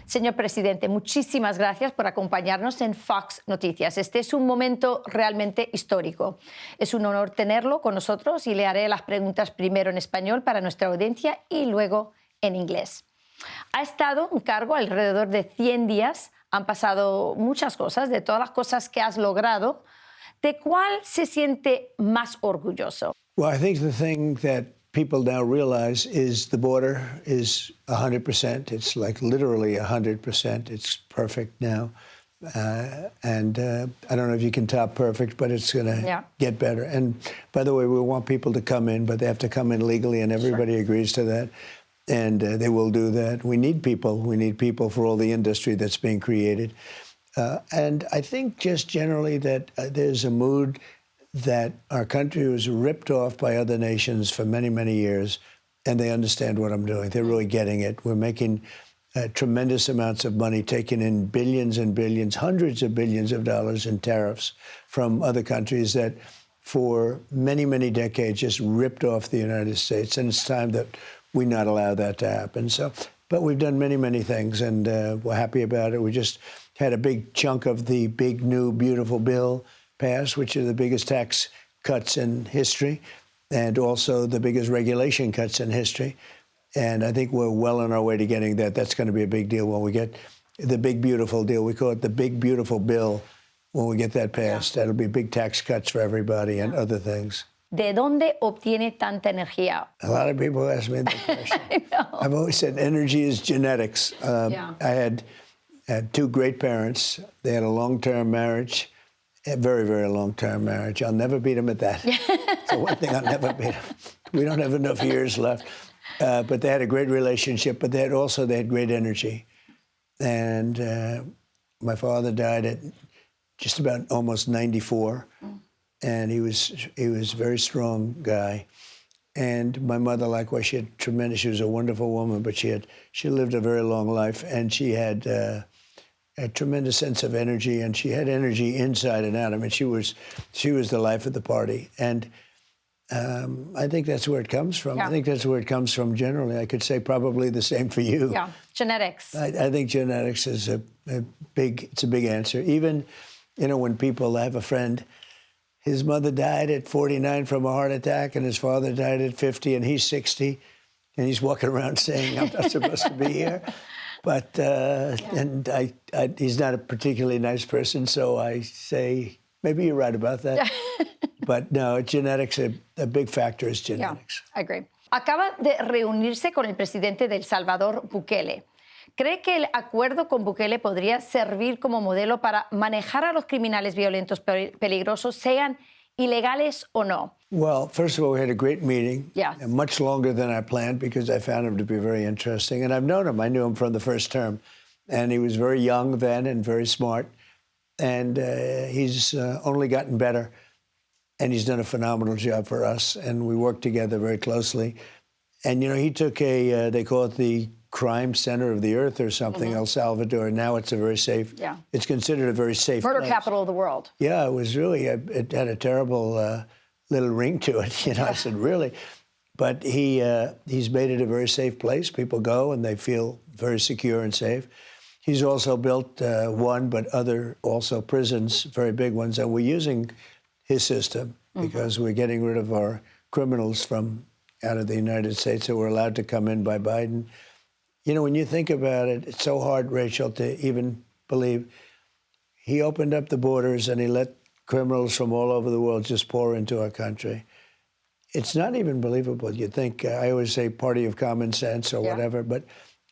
Señor presidente, muchísimas gracias por acompañarnos en Fox Noticias. Este es un momento realmente histórico. Es un honor tenerlo con nosotros y le haré las preguntas primero en español para nuestra audiencia y luego en inglés. Ha estado en cargo alrededor de 100 días. Han pasado muchas cosas, de todas las cosas que has logrado. ¿De cuál se siente más orgulloso? Well, I think the thing that people now realize is the border is 100%. It's like literally 100%. It's perfect now. I don't know if you can top perfect, but it's going to get better. And by the way, we want people to come in, but they have to come in legally, and everybody agrees to that. And they will do that. We need people. We need people for all the industry that's being created. And I think just generally that there's a mood that our country was ripped off by other nations for many, many years, and they understand what I'm doing. They're really getting it. We're making tremendous amounts of money, taking in billions and billions, hundreds of billions of dollars in tariffs from other countries that for many, many decades just ripped off the United States. And it's time that we not allow that to happen. So, but we've done many, many things, and we're happy about it. We just had a big chunk of the big, new, beautiful bill passed, which are the biggest tax cuts in history, and also the biggest regulation cuts in history. And I think we're well on our way to getting that. That's going to be a big deal when we get the big, beautiful deal. We call it the big, beautiful bill. When we get that passed, that'll be big tax cuts for everybody and other things. ¿De dónde obtiene tanta energía? A lot of people ask me that question. I've always said energy is genetics. I had two great parents. They had a long-term marriage, a very, very long-term marriage. I'll never beat them at that. So one thing, I'll never beat them. We don't have enough years left. But they had a great relationship, but they had great energy. And my father died at just about almost 94. And he was a very strong guy. And my mother, likewise, she was a wonderful woman, but she lived a very long life, and she had a tremendous sense of energy, and she had energy inside and out. I mean, she was the life of the party. And I think that's where it comes from. I think that's where it comes from generally. I could say probably the same for you. Yeah, genetics. I think genetics is a big answer. Even, when people have a friend, his mother died at 49 from a heart attack, and his father died at 50, and he's 60, and he's walking around saying, I'm not supposed to be here. But, and he's not a particularly nice person, so I say, maybe you're right about that. But no, genetics, a big factor is genetics. Yeah, I agree. Acaba de reunirse con el presidente de El Salvador, Bukele. ¿Cree que el acuerdo con Bukele podría servir como modelo para manejar a los criminales violentos peligrosos, sean ilegales o no? Well, first of all, we had a great meeting. Yes. Much longer than I planned because I found him to be very interesting. And I've known him. I knew him from the first term. And he was very young then and very smart. And he's only gotten better. And he's done a phenomenal job for us. And we worked together very closely. And, he took they call it the crime center of the earth or something, El Salvador. Now it's a very safe, it's considered a very safe murder place. Capital of the world. Yeah, it was really, it had a terrible little ring to it. I said, really? But he's made it a very safe place. People go and they feel very secure and safe. He's also built one, but other also prisons, very big ones. And we're using his system because we're getting rid of our criminals from out of the United States that were allowed to come in by Biden. When you think about it, it's so hard, Rachel, to even believe. He opened up the borders and he let criminals from all over the world just pour into our country. It's not even believable. You think, I always say party of common sense or whatever, but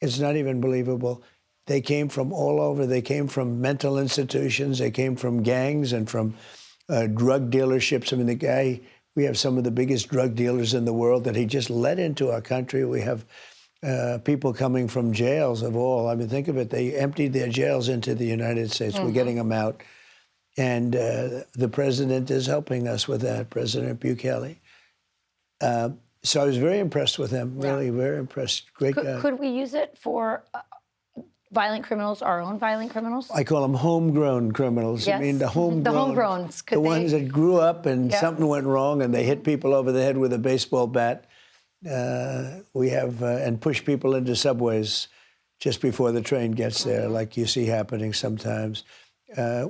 it's not even believable. They came from all over. They came from mental institutions. They came from gangs and from drug dealerships. I mean, we have some of the biggest drug dealers in the world that he just let into our country. We have people coming from jails of all. I mean, think of it. They emptied their jails into the United States. We're getting them out. And the president is helping us with that, President Bukele. So I was very impressed with him, really very impressed. Great guy. Could we use it for violent criminals, our own violent criminals? I call them homegrown criminals. Yes. I mean, the homegrowns. The ones that grew up and something went wrong and they hit people over the head with a baseball bat. We have, and push people into subways. just before the train gets there, like you see happening sometimes.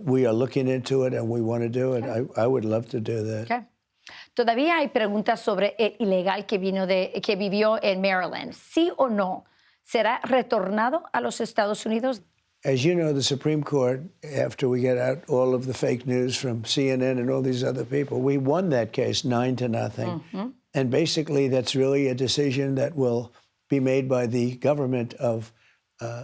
We are looking into it and we want to do it. I would love to do that. Okay. Todavía hay preguntas sobre el ilegal que vivió en Maryland. ¿Sí o no será retornado a los Estados Unidos? As you know, the Supreme Court, after we get out all of the fake news from CNN and all these other people, we won that case 9-0. And basically, that's really a decision that will be made by the government of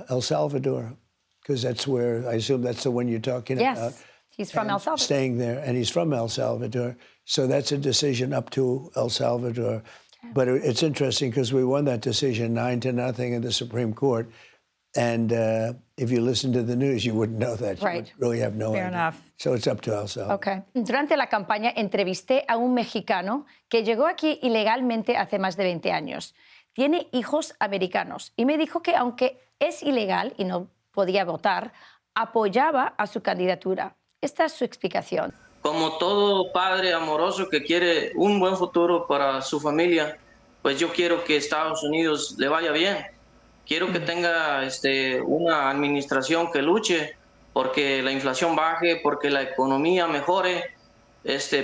El Salvador, because that's where, I assume that's the one you're talking about. Yes, he's from El Salvador. Staying there, and he's from El Salvador. So that's a decision up to El Salvador. Okay. But it's interesting because we won that decision 9-0 in the Supreme Court. And if you listen to the news, you wouldn't know that. Right. You would really have no Fair idea. enough. So it's up to El Salvador. Okay. Durante la campaña entrevisté a un mexicano que llegó aquí ilegalmente hace más de 20 años. Tiene hijos americanos y me dijo que aunque es ilegal y no podía votar, apoyaba a su candidatura. Esta es su explicación. Como todo padre amoroso que quiere un buen futuro para su familia, pues yo quiero que Estados Unidos le vaya bien. Quiero que tenga una administración que luche porque la inflación baje, porque la economía mejore,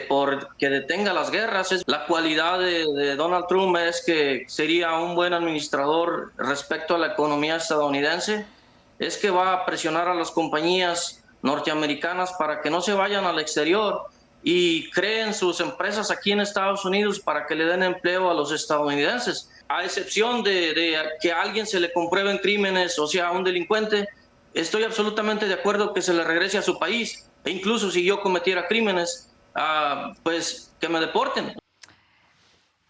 porque detenga las guerras. La cualidad de Donald Trump es que sería un buen administrador respecto a la economía estadounidense. Es que va a presionar a las compañías norteamericanas para que no se vayan al exterior y creen sus empresas aquí en Estados Unidos para que le den empleo a los estadounidenses. A excepción de que a alguien se le comprueben crímenes, o sea, a un delincuente, estoy absolutamente de acuerdo que se le regrese a su país. E incluso si yo cometiera crímenes, pues que me deporten.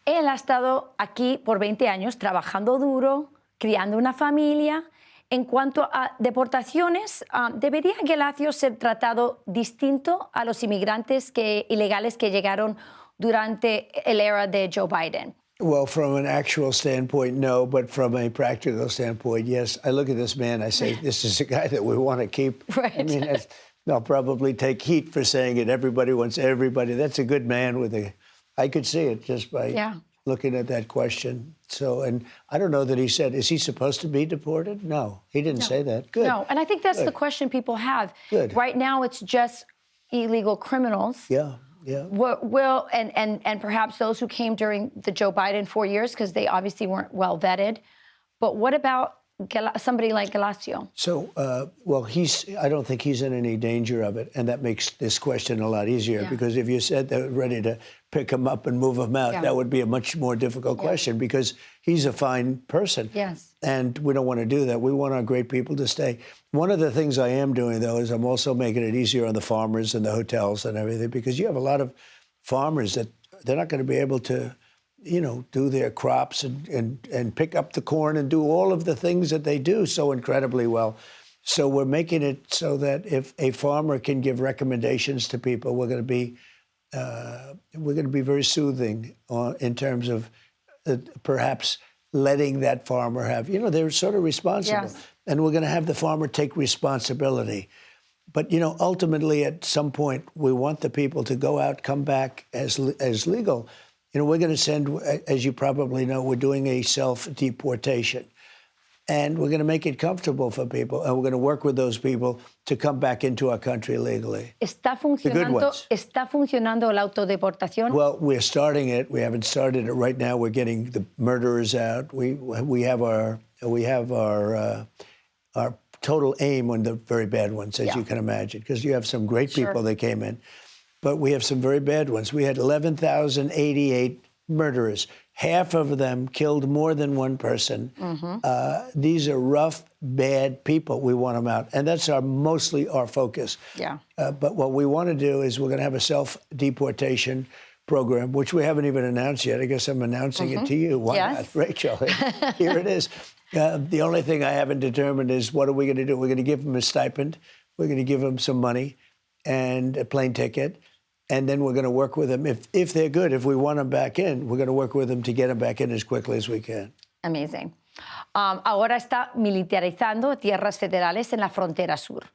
Él ha estado aquí por 20 años trabajando duro, criando una familia. En cuanto a deportaciones, ¿debería Gelacio ser tratado distinto a los inmigrantes ilegales que llegaron durante el era de Joe Biden? Well, from an actual standpoint, no, but from a practical standpoint, yes. I look at this man, I say, this is a guy that we want to keep. Right. I mean, I'll probably take heat for saying it. Everybody wants everybody. That's a good man I could see it just by looking at that question. So, and I don't know that he said, is he supposed to be deported? No, he didn't say that. Good. No, and I think that's the question people have. Good. Right now, it's just illegal criminals. Yeah. Yeah. And perhaps those who came during the Joe Biden 4 years, because they obviously weren't well vetted. But what about somebody like Gelacio? So, well, I don't think he's in any danger of it. And that makes this question a lot easier because if you said they're ready to pick him up and move him out, that would be a much more difficult question because he's a fine person. Yes. And we don't want to do that. We want our great people to stay. One of the things I am doing, though, is I'm also making it easier on the farmers and the hotels and everything because you have a lot of farmers that they're not going to be able to, do their crops and pick up the corn and do all of the things that they do so incredibly well. So we're making it so that if a farmer can give recommendations to people, we're going to be very soothing in terms of perhaps letting that farmer have, they're sort of responsible. Yes. And we're going to have the farmer take responsibility. But, ultimately, at some point, we want the people to go out, come back as legal. We're going to send, as you probably know, we're doing a self-deportation. And we're going to make it comfortable for people. And we're going to work with those people to come back into our country legally. ¿Está funcionando la autodeportación? Well, we're starting it. We haven't started it right now. We're getting the murderers out. We have our total aim on the very bad ones, as you can imagine, because you have some great people that came in. But we have some very bad ones. We had 11,088 murderers. Half of them killed more than one person. Mm-hmm. These are rough, bad people. We want them out. And that's mostly our focus. Yeah. But what we want to do is we're going to have a self-deportation program, which we haven't even announced yet. I guess I'm announcing it to you. Why not, Rachel? Here it is. The only thing I haven't determined is what are we going to do? We're going to give them a stipend. We're going to give them some money and a plane ticket. And then we're going to work with them. If they're good, if we want them back in, we're going to work with them to get them back in as quickly as we can. Amazing. Ahora está militarizando tierras federales en la frontera sur.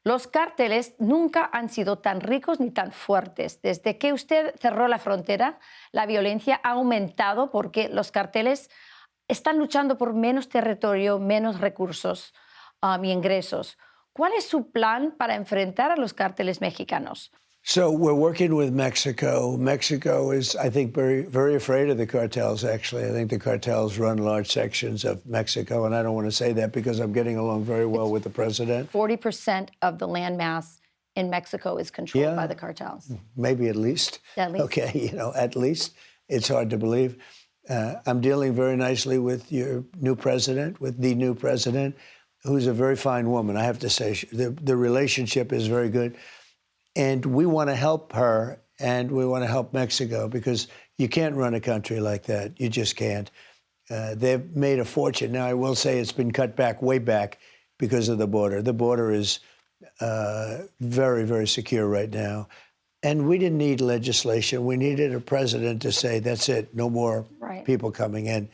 Los cárteles nunca han sido tan ricos ni tan fuertes. Desde que usted cerró la frontera, la violencia ha aumentado porque los cárteles están luchando por menos territorio, menos recursos y ingresos. ¿Cuál es su plan para enfrentar a los cárteles mexicanos? So we're working with Mexico. Mexico is, I think, very, very afraid of the cartels, actually. I think the cartels run large sections of Mexico, and I don't want to say that because I'm getting along very well with the president. 40% of the land mass in Mexico is controlled by the cartels. Maybe at least. At least. Okay, at least. It's hard to believe. I'm dealing very nicely with your new president, with the new president, who's a very fine woman, I have to say. The relationship is very good. And we want to help her, and we want to help Mexico, because you can't run a country like that. You just can't. They've made a fortune. Now, I will say it's been cut back, way back, because of the border. The border is very, very secure right now. And we didn't need legislation. We needed a president to say, that's it, no more people coming in.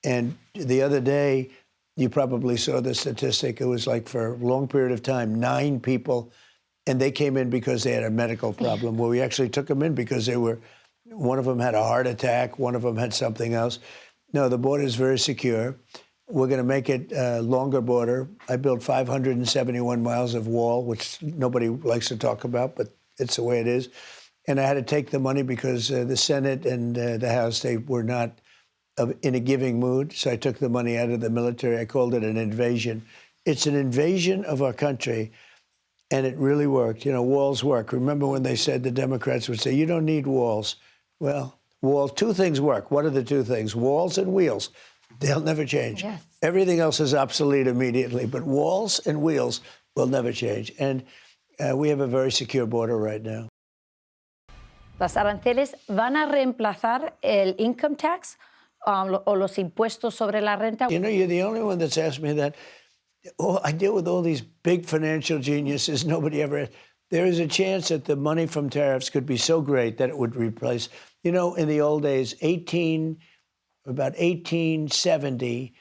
And the other day, you probably saw the statistic. It was like, for a long period of time, 9 people, and they came in because they had a medical problem. Well, we actually took them in because one of them had a heart attack, one of them had something else. No, the border is very secure. We're going to make it a longer border. I built 571 miles of wall, which nobody likes to talk about, but it's the way it is. And I had to take the money because the Senate and the House, they were not in a giving mood. So I took the money out of the military. I called it an invasion. It's an invasion of our country. And it really worked. Walls work. Remember when they said, the Democrats would say, you don't need walls. Well, two things work. What are the two things? Walls and wheels. They'll never change. Yes. Everything else is obsolete immediately, but walls and wheels will never change. And we have a very secure border right now. ¿Las aranceles van a reemplazar el income tax o los impuestos sobre la renta? You're the only one that's asked me that. Oh, I deal with all these big financial geniuses. Nobody ever. There is a chance that the money from tariffs could be so great that it would replace. In the old days, about 1870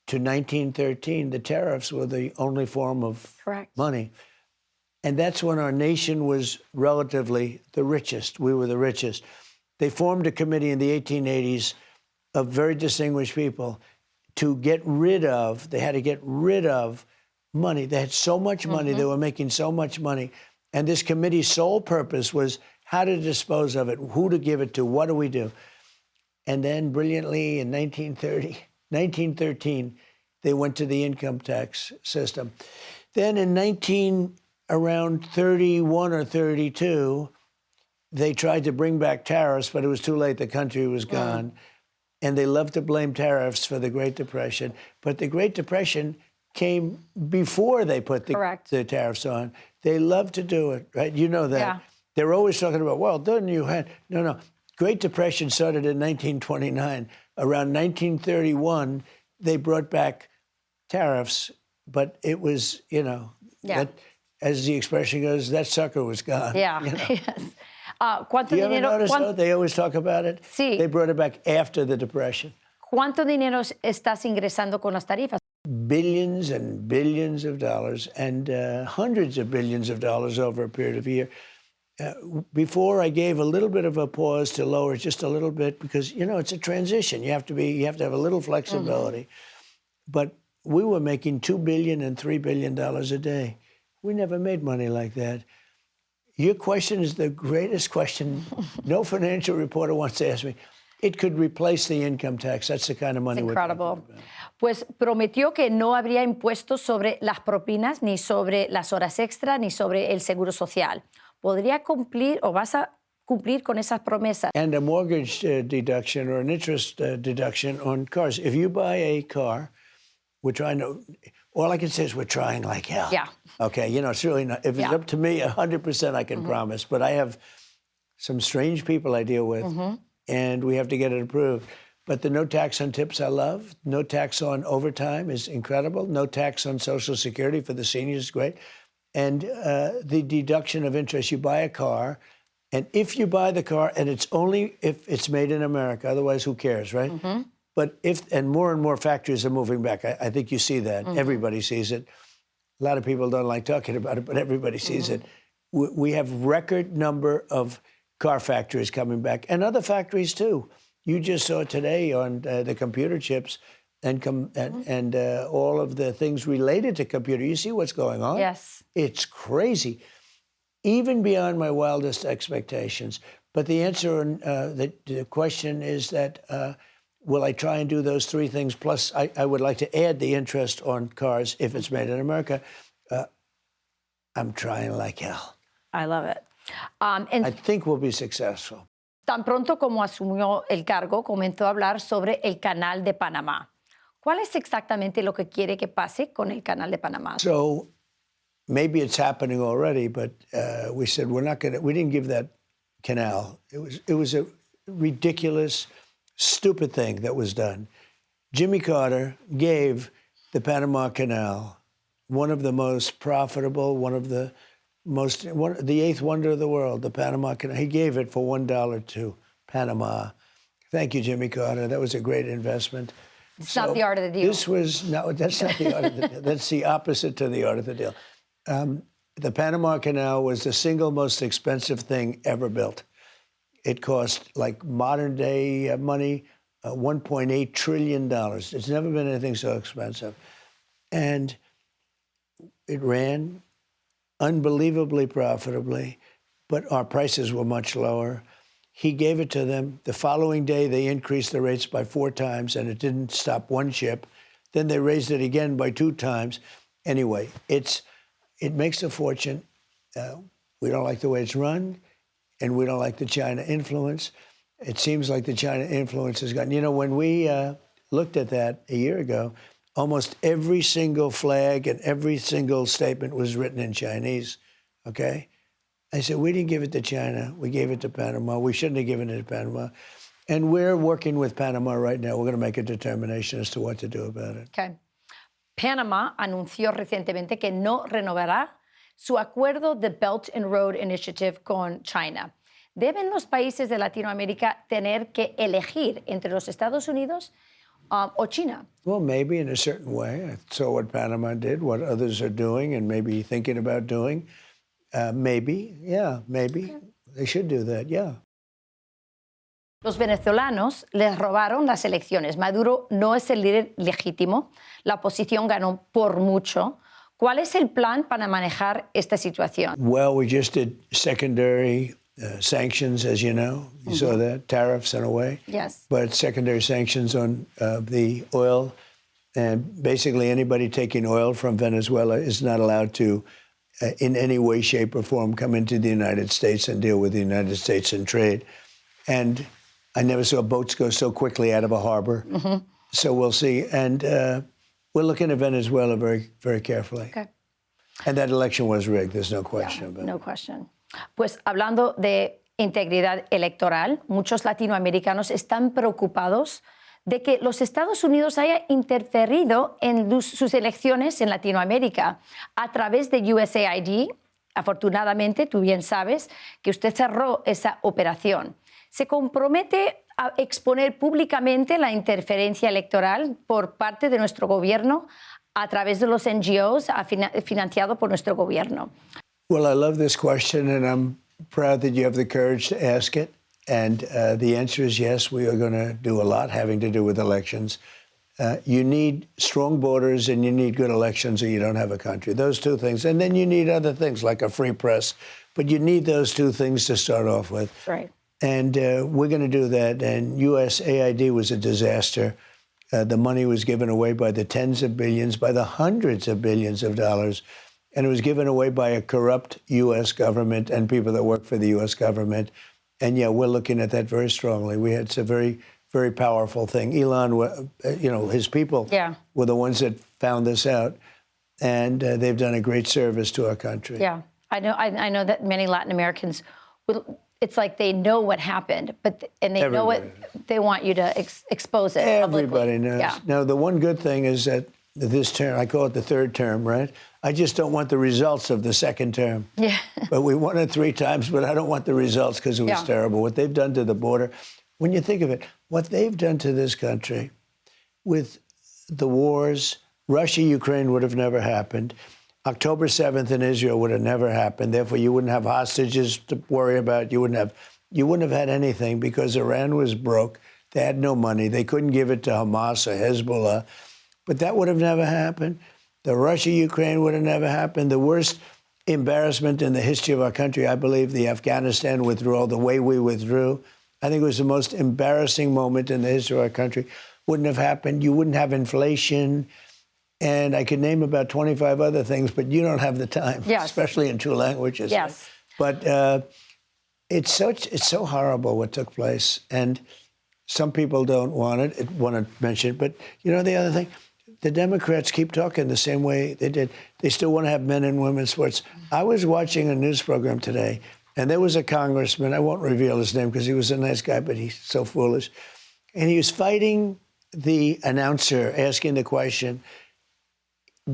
to 1913, the tariffs were the only form of money. And that's when our nation was relatively the richest. We were the richest. They formed a committee in the 1880s of very distinguished people to get rid of, they had to get rid of money. They had so much money, they were making so much money. And this committee's sole purpose was how to dispose of it, who to give it to, what do we do? And then brilliantly in 1913, they went to the income tax system. Then in around 31 or 32, they tried to bring back tariffs, but it was too late, the country was gone. And they love to blame tariffs for the Great Depression. But the Great Depression came before they put the tariffs on. They love to do it, right? You know that. Yeah. They're always talking about, well, didn't you have... No. Great Depression started in 1929. Around 1931, they brought back tariffs, but it was, that, as the expression goes, that sucker was gone. Yeah, yes. ¿Cuánto Do you ever dinero? notice, though, they always talk about it? Sí. They brought it back after the Depression. ¿Cuánto dinero estás ingresando con las tarifas? Billions and billions of dollars, and hundreds of billions of dollars over a period of a year. Before, I gave a little bit of a pause to lower it just a little bit because, it's a transition. You have to have a little flexibility. But we were making $2 billion and $3 billion a day. We never made money like that. Your question is the greatest question. No financial reporter wants to ask me. It could replace the income tax. That's the kind of money we're talking about. Pues prometió que no habría impuestos sobre las propinas, ni sobre las horas extra, ni sobre el seguro social. ¿Podría cumplir o vas a cumplir con esas promesas? And a mortgage deduction or an interest deduction on cars. If you buy a car, we're trying to, all I can say is we're trying like hell. Yeah. Okay, it's really not, if it's up to me, 100% I can promise. But I have some strange people I deal with, and we have to get it approved. But the no tax on tips I love. No tax on overtime is incredible. No tax on Social Security for the seniors is great. And the deduction of interest, you buy a car, and if you buy the car, and it's only if it's made in America, otherwise who cares, right? But and more factories are moving back. I think you see that. Everybody sees it. A lot of people don't like talking about it, but everybody sees it. We have record number of car factories coming back, and other factories too. You just saw today on the computer chips, and all of the things related to computer. You see what's going on? Yes. It's crazy, even beyond my wildest expectations. But the answer, the question is that, will I try and do those three things? Plus, I would like to add the interest on cars if it's made in America. I'm trying like hell. I love it. I think we'll be successful. Tan pronto como asumió el cargo, comenzó a hablar sobre el Canal de Panamá. ¿Cuál es exactamente lo que quiere que pase con el Canal de Panamá? So maybe it's happening already, but we said we didn't give that canal. It was a ridiculous, stupid thing that was done. Jimmy Carter gave the Panama Canal, one of the most profitable, the eighth wonder of the world, the Panama Canal. He gave it for $1 to Panama. Thank you, Jimmy Carter. That was a great investment. It's not the art of the deal. That's not the art of the deal. That's the opposite to the art of the deal. The Panama Canal was the single most expensive thing ever built. It cost, like modern day money, $1.8 trillion. It's never been anything so expensive. And it ran unbelievably profitably, but our prices were much lower. He gave it to them. The following day, they increased the rates by 4 times, and it didn't stop one ship. Then they raised it again by 2 times. Anyway, it makes a fortune. We don't like the way it's run, and we don't like the China influence. It seems like the China influence has gotten... You know, when we looked at that a year ago, almost every single flag and every single statement was written in Chinese, okay? I said, we didn't give it to China. We gave it to Panama. We shouldn't have given it to Panama. And we're working with Panama right now. We're going to make a determination as to what to do about it. Okay. Panamá anunció recientemente que no renovará su acuerdo de Belt and Road Initiative con China. ¿Deben los países de Latinoamérica tener que elegir entre los Estados Unidos o China? Well, maybe in a certain way. I saw what Panama did, what others are doing and maybe thinking about doing. Maybe. They should do that, yeah. Los venezolanos les robaron las elecciones. Maduro no es el líder legítimo. La oposición ganó por mucho. ¿Cuál es el plan para manejar esta situación? Well, we just did secondary sanctions, as you know. You saw that, tariffs in a way. Yes. But secondary sanctions on the oil. And basically anybody taking oil from Venezuela is not allowed to in any way, shape, or form come into the United States and deal with the United States in trade. And I never saw boats go so quickly out of a harbor. So we'll see. And we're looking at Venezuela very, very carefully. Okay. And that election was rigged, there's no question about it. No question. Pues hablando de integridad electoral, muchos latinoamericanos están preocupados de que los Estados Unidos haya interferido en sus elecciones en Latinoamérica a través de USAID. Afortunadamente, tú bien sabes que usted cerró esa operación. ¿Se compromete a exponer públicamente la interferencia electoral por parte de nuestro gobierno a través de los NGOs financiado por nuestro gobierno? Well, I love this question, and I'm proud that you have the courage to ask it. And the answer is yes, we are going to do a lot having to do with elections. You need strong borders and you need good elections or you don't have a country. Those 2 things. And then you need other things like a free press. But you need those 2 things to start off with. Right. And we're going to do that. And USAID was a disaster. The money was given away by the tens of billions, by the hundreds of billions of dollars. And it was given away by a corrupt U.S. government and people that work for the U.S. government. And yeah, we're looking at that very strongly. It's a very, very powerful thing. Elon, his people were the ones that found this out, and they've done a great service to our country. Yeah, I know that many Latin Americans, it's like they know what happened, and they know what they want you to expose it. Everybody publicly. knows. Yeah. Now, the one good thing is that this term, I call it the 3rd term, right? I just don't want the results of the 2nd term. Yeah. But we won it 3 times, but I don't want the results because it was terrible. What they've done to the border, when you think of it, what they've done to this country with the wars, Russia, Ukraine would have never happened. October 7th in Israel would have never happened. Therefore, you wouldn't have hostages to worry about. You wouldn't have had anything because Iran was broke. They had no money. They couldn't give it to Hamas or Hezbollah. But that would have never happened. The Russia-Ukraine would have never happened. The worst embarrassment in the history of our country, I believe, the Afghanistan withdrawal, the way we withdrew, I think it was the most embarrassing moment in the history of our country. Wouldn't have happened. You wouldn't have inflation. And I could name about 25 other things, but you don't have the time, especially in two languages. Yes. But it's so horrible what took place. And some people don't want to mention it. But you know the other thing? The Democrats keep talking the same way they did. They still want to have men and women's sports. I was watching a news program today, and there was a congressman. I won't reveal his name because he was a nice guy, but he's so foolish. And he was fighting the announcer, asking the question,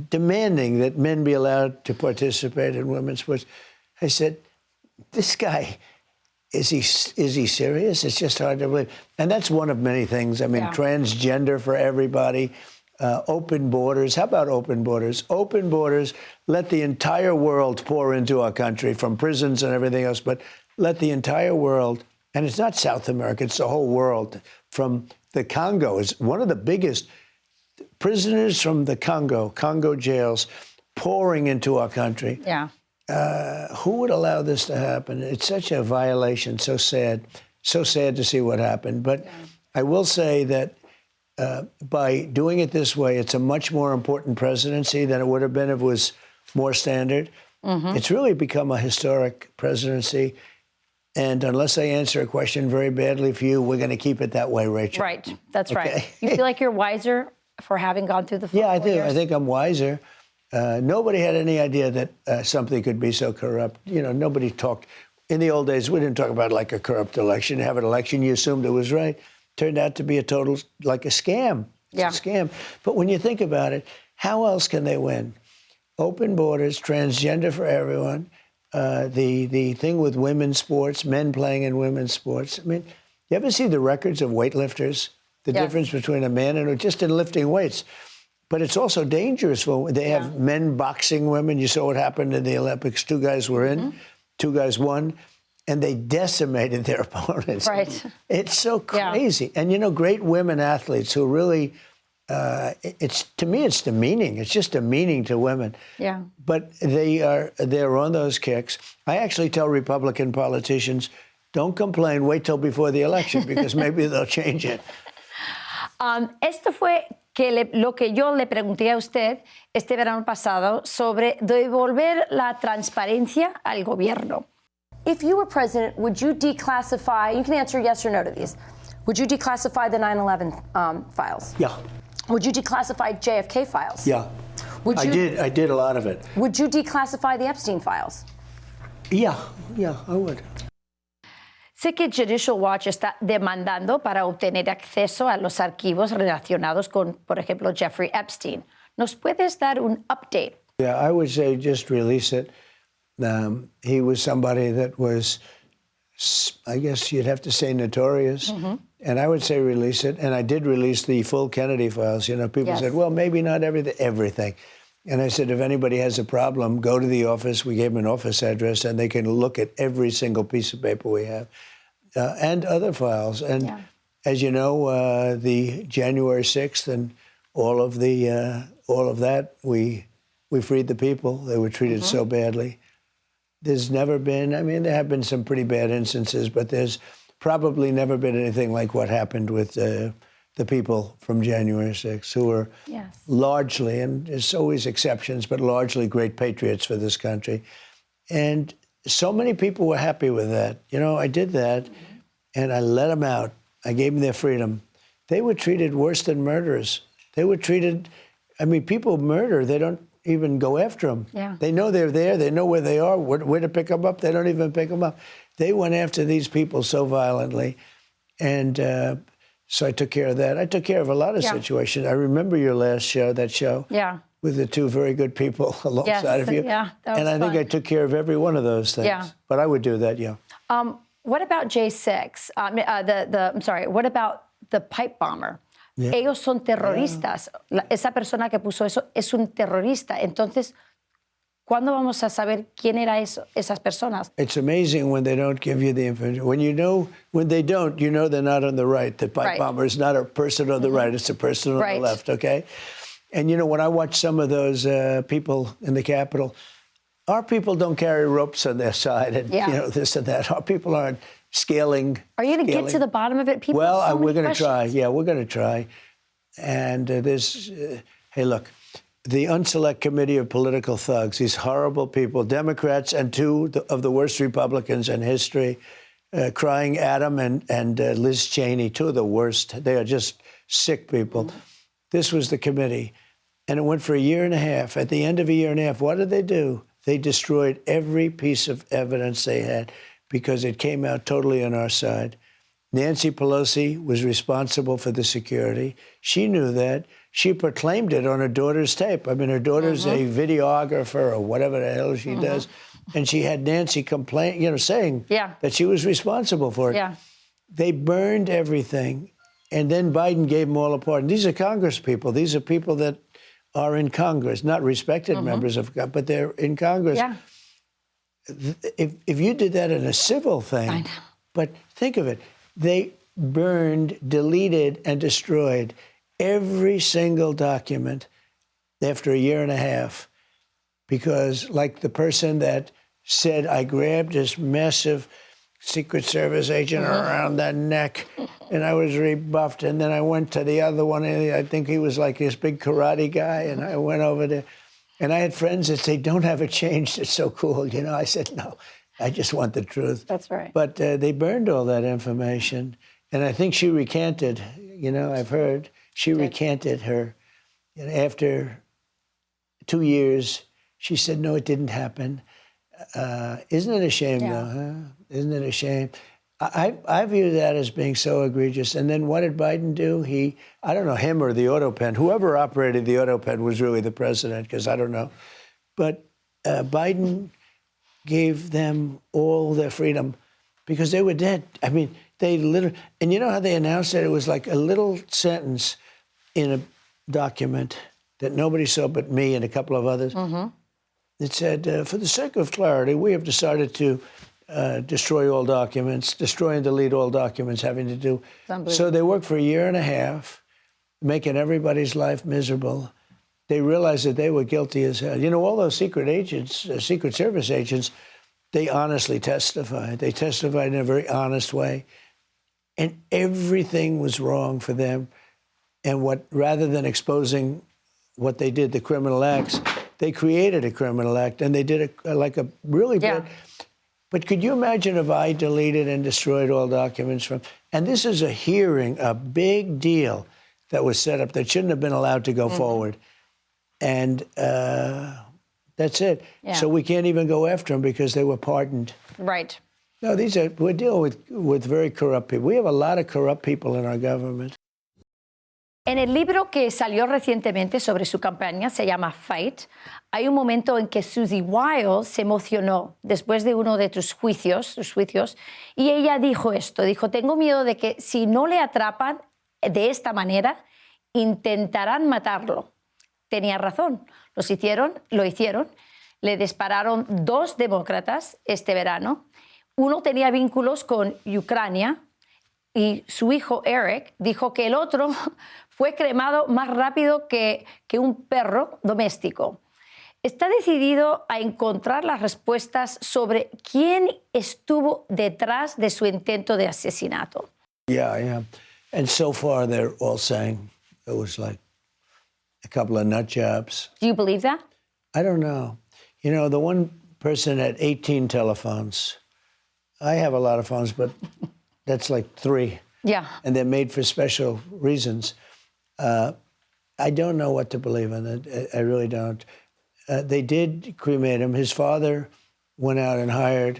demanding that men be allowed to participate in women's sports. I said, this guy, is he serious? It's just hard to believe. And that's one of many things. I mean, transgender for everybody, open borders. How about open borders? Open borders, let the entire world pour into our country from prisons and everything else, but let the entire world, and it's not South America, it's the whole world, from the Congo is one of the biggest prisoners from the Congo jails pouring into our country. Yeah. Who would allow this to happen? It's such a violation, so sad to see what happened. But I will say that by doing it this way, it's a much more important presidency than it would have been if it was more standard. Mm-hmm. It's really become a historic presidency. And unless I answer a question very badly for you, we're going to keep it that way, Rachel. Right. That's right. You feel like you're wiser for having gone through the 4 Yeah, I do. years? I think I'm wiser. Nobody had any idea that something could be so corrupt. You know, nobody talked. In the old days, we didn't talk about like a corrupt election. You have an election, you assumed it was right. Turned out to be a total, like a scam. It's a scam. But when you think about it, how else can they win? Open borders, transgender for everyone, the thing with women's sports, men playing in women's sports. I mean, you ever see the records of weightlifters? The difference between a man and just in lifting weights. But it's also dangerous for they have men boxing women. You saw what happened in the Olympics. 2 guys were in, 2 guys won, and they decimated their opponents. Right. It's so crazy. And you know, great women athletes who really, to me, it's demeaning. It's just demeaning to women. Yeah. But they're on those kicks. I actually tell Republican politicians, don't complain, wait till before the election because maybe they'll change it. Esto fue lo que yo le pregunté a usted este verano pasado sobre devolver la transparencia al gobierno. If you were president, would you declassify, you can answer yes or no to these, would you declassify the 9/11 files? Yeah. Would you declassify JFK files? Yeah. I did a lot of it. Would you declassify the Epstein files? Yeah, I would. Sé que Judicial Watch está demandando para obtener acceso a los archivos relacionados con, por ejemplo, Jeffrey Epstein. ¿Nos puedes dar un update? Yeah, I would say just release it. He was somebody that was, I guess you'd have to say, notorious. Mm-hmm. And I would say release it. And I did release the full Kennedy files. You know, people said, well, maybe not everything. And I said, if anybody has a problem, go to the office. We gave them an office address, and they can look at every single piece of paper we have and other files. And as you know, the January 6th and all of that, we freed the people. They were treated so badly. There's never been, I mean, there have been some pretty bad instances, but there's probably never been anything like what happened with the people from January 6th, who were largely, and there's always exceptions, but largely great patriots for this country. And so many people were happy with that. You know, I did that, and I let them out. I gave them their freedom. They were treated worse than murderers. They were treated, I mean, people murder, they don't even go after them. Yeah. They know they're there. They know where they are, where to pick them up. They don't even pick them up. They went after these people so violently. And so I took care of that. I took care of a lot of situations. I remember your last show, that show, with the 2 very good people alongside of you. Yeah, that was fun. think I took care of every one of those things. Yeah. But I would do that, What about J6? What about the pipe bomber? Yeah. Ellos son terroristas. Esa persona que puso eso es un terrorista. Entonces, ¿Cuándo vamos a saber quién era esas personas? It's amazing when they don't give you the information. When they don't, you know they're not on the right. The pipe bomber is not a person on the right, it's a person on the left, okay? And, when I watch some of those people in the Capitol, our people don't carry ropes on their side and, this and that. Our people aren't scaling. Are you going to get to the bottom of it? People Well, have so we're many going to try. questions. Yeah, we're going to try. And hey, look, the Unselect Committee of Political Thugs, these horrible people, Democrats and two of the worst Republicans in history, crying Adam and Liz Cheney, two of the worst. They are just sick people. This was the committee. And it went for a year and a half. At the end of a year and a half, what did they do? They destroyed every piece of evidence they had because it came out totally on our side. Nancy Pelosi was responsible for the security. She knew that. She proclaimed it on her daughter's tape. I mean, her daughter's a videographer or whatever the hell she does. And she had Nancy saying that she was responsible for it. Yeah. They burned everything. And then Biden gave them all a pardon. These are Congress people. These are people that are in Congress, not respected members of Congress, but they're in Congress. Yeah. If you did that in a civil thing, I know. but think of it, they burned, deleted, and destroyed every single document after a year and a half because, like the person that said, I grabbed this massive Secret Service agent around the neck and I was rebuffed, and then I went to the other one, and I think he was like this big karate guy, and I went over there, and I had friends that say, don't have it changed, it's so cool. I said, no, I just want the truth. That's right. But they burned all that information, and I think she recanted, I've heard, she recanted her. And after 2 years, she said, no, it didn't happen. Isn't it a shame, though, huh? Isn't it a shame? I view that as being so egregious. And then what did Biden do? I don't know, him or the auto pen. Whoever operated the auto pen was really the president, because I don't know. But Biden gave them all their freedom because they were dead. I mean, they literally, and you know how they announced it? It was like a little sentence in a document that nobody saw but me and a couple of others. It said, for the sake of clarity, we have decided to destroy all documents, destroy and delete all documents having to do. So they worked for a year and a half, making everybody's life miserable. They realized that they were guilty as hell. All those secret agents, Secret Service agents, they honestly testified. They testified in a very honest way. And everything was wrong for them. And rather than exposing what they did, the criminal acts, they created a criminal act, and they did it like a really bad. But could you imagine if I deleted and destroyed all documents from? And this is a hearing, a big deal that was set up that shouldn't have been allowed to go forward. And that's it. Yeah. So we can't even go after them because they were pardoned. Right. No, we're dealing with very corrupt people. We have a lot of corrupt people in our government. En el libro que salió recientemente sobre su campaña, se llama Fight, hay un momento en que Susie Wiles se emocionó después de uno de sus juicios, y ella dijo esto, tengo miedo de que si no le atrapan de esta manera, intentarán matarlo. Tenía razón, lo hicieron, le dispararon 2 demócratas este verano, uno tenía vínculos con Ucrania, y su hijo Eric dijo que el otro fue cremado más rápido que un perro doméstico. Está decidido a encontrar las respuestas sobre quién estuvo detrás de su intento de asesinato. Yeah. And so far, they're all saying it was like a couple of nut jobs. Do you believe that? I don't know. The one person had 18 telephones. I have a lot of phones, but that's like 3. Yeah. And they're made for special reasons. I don't know what to believe in it. I really don't. They did cremate him. His father went out and hired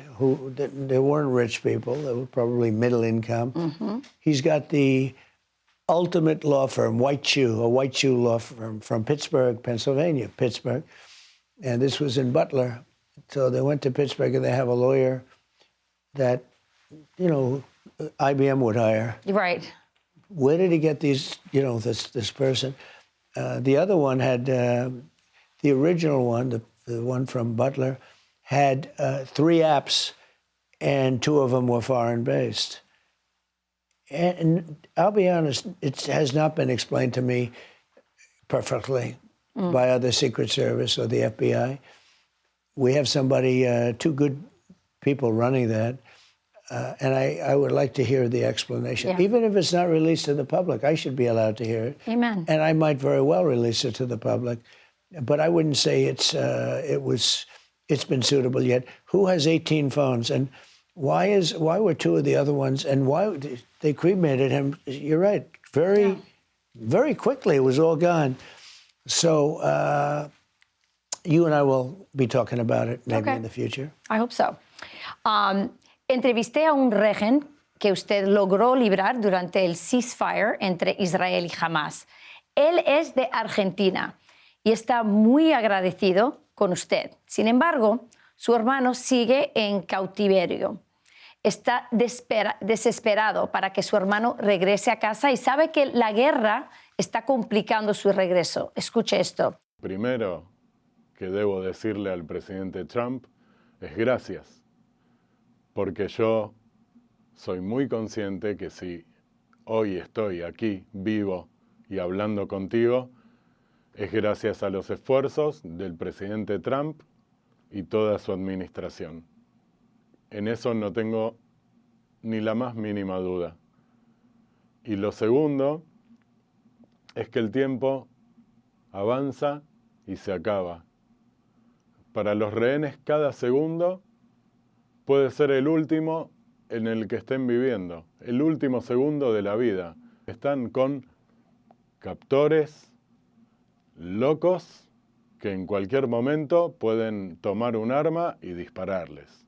they weren't rich people. They were probably middle income. He's got the ultimate law firm, a white shoe law firm from Pittsburgh, Pennsylvania, And this was in Butler. So they went to Pittsburgh, and they have a lawyer that, IBM would hire. Right. Where did he get these, this person? The other one had, the original one, the the one from Butler, had 3 apps, and 2 of them were foreign-based. And I'll be honest, it has not been explained to me perfectly by other Secret Service or the FBI. We have somebody, 2 good people running that, and I would like to hear the explanation. Yeah. Even if it's not released to the public, I should be allowed to hear it. Amen. And I might very well release it to the public, but I wouldn't say it's been suitable yet. Who has 18 phones, and why were 2 of the other ones, and why they cremated him? You're right, very quickly it was all gone. So you and I will be talking about it maybe in the future. I hope so. Entrevisté a un régimen que usted logró librar durante el ceasefire entre Israel y Hamas. Él es de Argentina y está muy agradecido con usted. Sin embargo, su hermano sigue en cautiverio. Está desesperado para que su hermano regrese a casa y sabe que la guerra está complicando su regreso. Escuche esto. Primero que debo decirle al presidente Trump es gracias, porque yo soy muy consciente que si hoy estoy aquí vivo y hablando contigo, es gracias a los esfuerzos del presidente Trump y toda su administración. En eso no tengo ni la más mínima duda. Y lo segundo es que el tiempo avanza y se acaba. Para los rehenes, cada segundo puede ser el último en el que estén viviendo, el último segundo de la vida. Están con captores locos que en cualquier momento pueden tomar un arma y dispararles.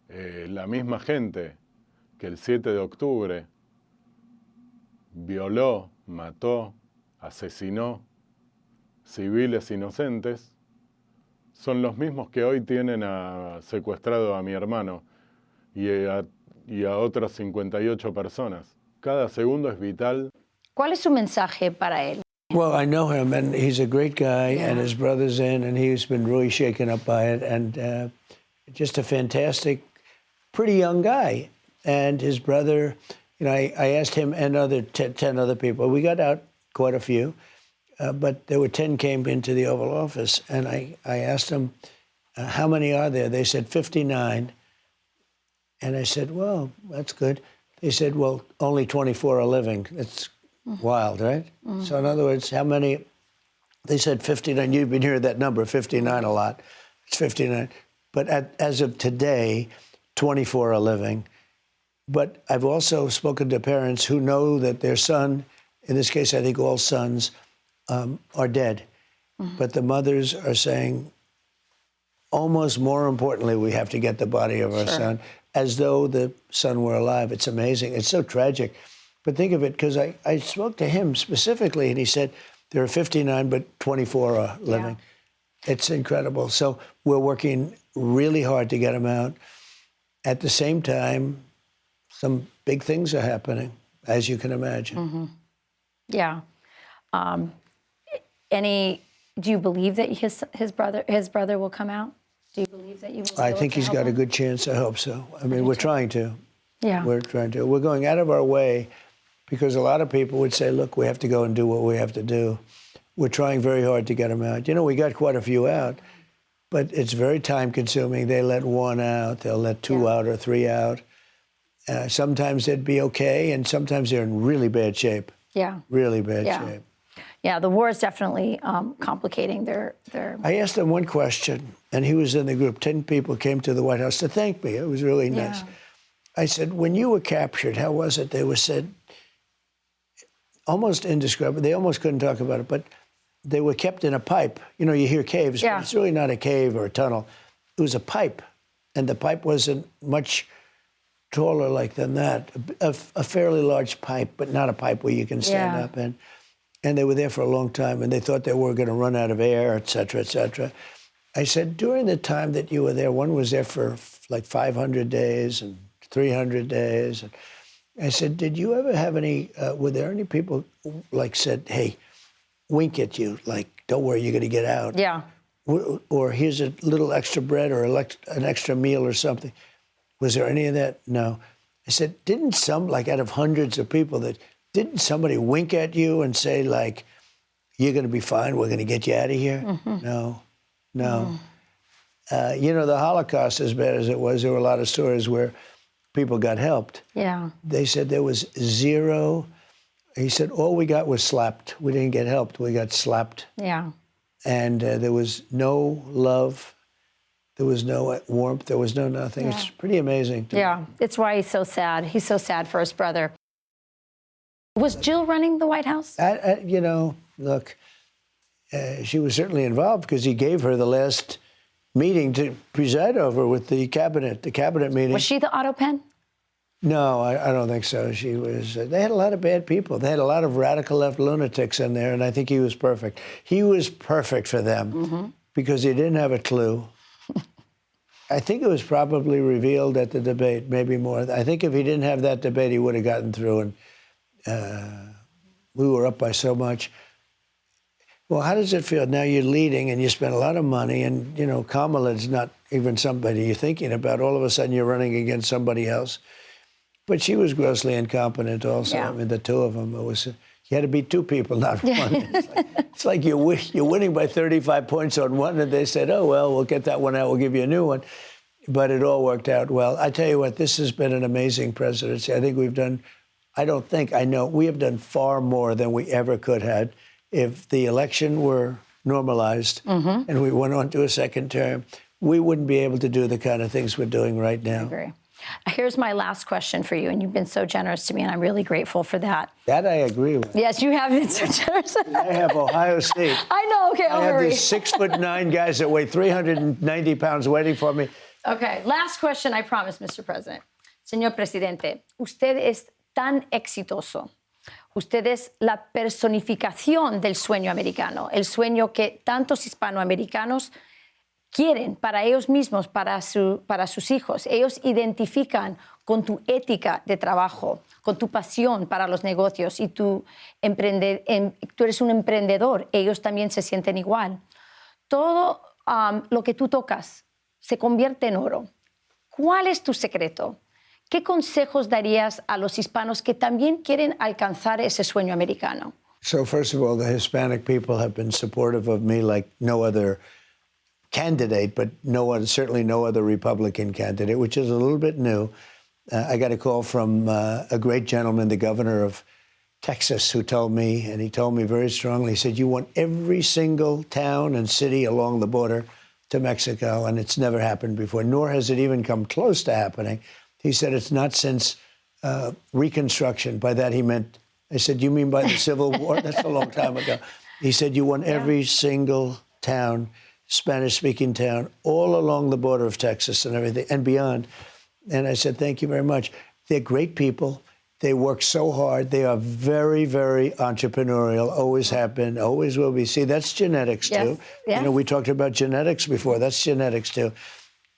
La misma gente que el 7 de octubre violó, mató, asesinó civiles inocentes, son los mismos que hoy tienen secuestrado a mi hermano y a otras 58 personas. Cada segundo es vital. ¿Cuál es su mensaje para él? Well, I know him, and he's a great guy, and his brother's in, and he's been really shaken up by it, and just a fantastic, pretty young guy. And his brother, I asked him and 10 other people. We got out quite a few, but there were 10 came into the Oval Office, and I asked them, how many are there? They said 59. And I said, well, that's good. They said, well, only 24 are living. It's wild, right? So in other words, how many? They said 59. You've been hearing that number, 59 a lot. It's 59. But as of today, 24 are living. But I've also spoken to parents who know that their son, in this case, I think all sons, are dead. But the mothers are saying, almost more importantly, we have to get the body of our son, as though the son were alive. It's amazing. It's so tragic. But think of it, because I spoke to him specifically, and he said, there are 59, but 24 are living. Yeah. It's incredible. So we're working really hard to get him out. At the same time, some big things are happening, as you can imagine. Yeah. Do you believe that his brother will come out? Do you believe that you will? I think he's got a good chance. I hope so. I mean, we're trying to. Yeah. We're trying to. We're going out of our way, because a lot of people would say, look, we have to go and do what we have to do. We're trying very hard to get him out. We got quite a few out, but it's very time consuming. They let 1 out, they'll let 2 out or 3 out. Sometimes they'd be okay, and sometimes they're in really bad shape. Yeah. Really bad shape. Yeah, the war is definitely complicating their... I asked him one question, and he was in the group. 10 people came to the White House to thank me. It was really nice. I said, when you were captured, how was it? They were said, almost indescribable. They almost couldn't talk about it, but they were kept in a pipe. You hear caves, but it's really not a cave or a tunnel. It was a pipe, and the pipe wasn't much taller than that. A fairly large pipe, but not a pipe where you can stand up in. And they were there for a long time, and they thought they were going to run out of air, et cetera, et cetera. I said, during the time that you were there, one was there for like 500 days and 300 days. And I said, did you ever have were there any people said, hey, wink at you, don't worry, you're going to get out? Yeah. or here's a little extra bread or an extra meal or something. Was there any of that? No. I said, didn't out of hundreds of people, didn't somebody wink at you and say, like, you're going to be fine, we're going to get you out of here? Mm-hmm. No. Mm-hmm. The Holocaust, as bad as it was, there were a lot of stories where people got helped. Yeah. They said there was zero. He said, all we got was slapped. We didn't get helped. We got slapped. Yeah. And there was no love. There was no warmth. There was no nothing. Yeah. It's pretty amazing. Yeah. It's why he's so sad. He's so sad for his brother. Was Jill running the White House? Look, she was certainly involved because he gave her the last meeting to preside over with the cabinet meeting. Was she the auto pen? No, I don't think so. She was. They had a lot of bad people. They had a lot of radical left lunatics in there, and I think he was perfect. He was perfect for them because he didn't have a clue. I think it was probably revealed at the debate, maybe more. I think if he didn't have that debate, he would have gotten through, and we were up by so much. Well, how does it feel? Now you're leading, and you spend a lot of money, and, Kamala's not even somebody you're thinking about. All of a sudden, you're running against somebody else. But she was grossly incompetent also. Yeah. I mean, the two of them, you had to beat two people, not one. It's like you're winning by 35 points on one, and they said, oh, well, we'll get that one out, we'll give you a new one. But it all worked out well. I tell you what, this has been an amazing presidency. I think we have done far more than we ever could have. If the election were normalized and we went on to a second term, we wouldn't be able to do the kind of things we're doing right now. I agree. Here's my last question for you, and you've been so generous to me, and I'm really grateful for that. That I agree with. Yes, you have been so generous. I have Ohio State. I know, okay, I'll hurry. I have these 6'9" guys that weigh 390 pounds waiting for me. Okay, last question, I promise, Mr. President. Señor Presidente, usted es tan exitoso. Usted es la personificación del sueño americano, el sueño que tantos hispanoamericanos quieren para ellos mismos, para sus hijos. Ellos identifican con tu ética de trabajo, con tu pasión para los negocios y tú eres un emprendedor. Ellos también se sienten igual. Todo lo que tú tocas se convierte en oro. ¿Cuál es tu secreto? ¿Qué consejos darías a los hispanos que también quieren alcanzar ese sueño americano? So first of all, the Hispanic people have been supportive of me like no other candidate, but certainly no other Republican candidate, which is a little bit new. I got a call from a great gentleman, the governor of Texas, who told me, and he told me very strongly, he said, you want every single town and city along the border to Mexico, and it's never happened before, nor has it even come close to happening. He said it's not since Reconstruction. By that he meant, I said, you mean by the Civil War? That's a long time ago. He said, you want every single town, Spanish-speaking town, all along the border of Texas and everything, and beyond. And I said, thank you very much. They're great people. They work so hard. They are very, very entrepreneurial, always have been, always will be. See, that's genetics, too. Yes. We talked about genetics before. That's genetics, too.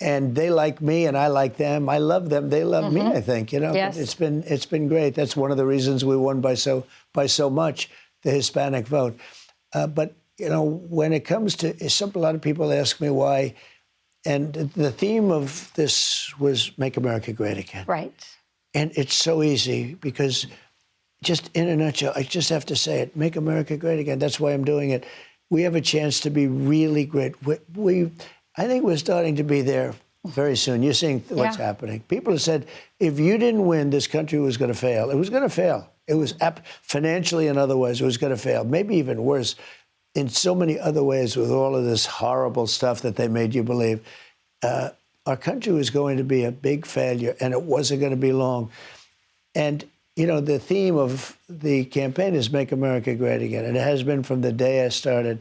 And they like me, and I like them. I love them. They love me, I think. Yes. It's been great. That's one of the reasons we won by so much, the Hispanic vote. But when it comes to a lot of people ask me why, and the theme of this was "Make America Great Again." Right. And it's so easy because, just in a nutshell, I just have to say it: "Make America Great Again." That's why I'm doing it. We have a chance to be really great. I think we're starting to be there very soon. You're seeing what's happening. People have said, if you didn't win, this country was going to fail. It was going to fail. It was financially and otherwise, it was going to fail. Maybe even worse, in so many other ways with all of this horrible stuff that they made you believe. Our country was going to be a big failure, and it wasn't going to be long. And, the theme of the campaign is Make America Great Again. And it has been from the day I started.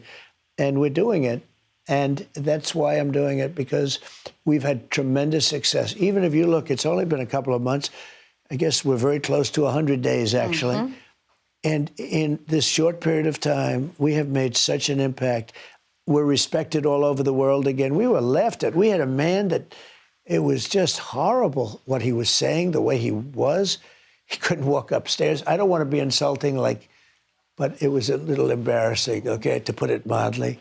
And we're doing it. And that's why I'm doing it, because we've had tremendous success. Even if you look, it's only been a couple of months. I guess we're very close to 100 days, actually. Mm-hmm. And in this short period of time, we have made such an impact. We're respected all over the world again. We were laughed at. We had a man that it was just horrible what he was saying, the way he was. He couldn't walk upstairs. I don't want to be insulting, but it was a little embarrassing, okay, to put it mildly.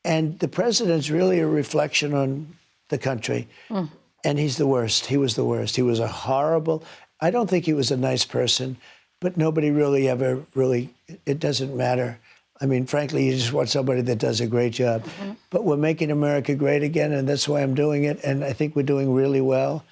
And the president's really a reflection on the country. And he's the worst. He was the worst. He was a horrible, I don't think he was a nice person, but nobody really ever really, it doesn't matter. I mean, frankly, you just want somebody that does a great job. But we're making America great again, and that's why I'm doing it. And I think we're doing really well.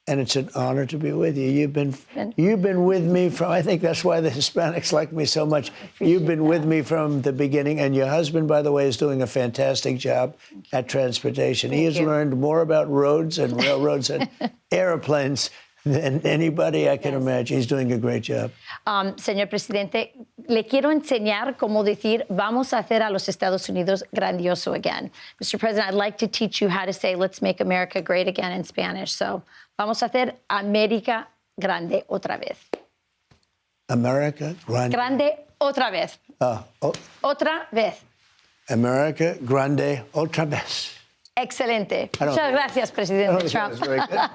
And it's an honor to be with you. You've been with me from, I think that's why the Hispanics like me so much. You've been with me from the beginning. And your husband, by the way, is doing a fantastic job at transportation. He has learned more about roads and railroads and airplanes than anybody I can imagine. He's doing a great job. Señor presidente, le quiero enseñar cómo decir vamos a hacer a los Estados Unidos grandioso again. Mr. President, I'd like to teach you how to say let's make America great again in Spanish. So, vamos a hacer América grande otra vez. America grande. Grande otra vez. Otra vez. America grande otra vez. Excelente. Muchas gracias, Presidente Trump. Very good.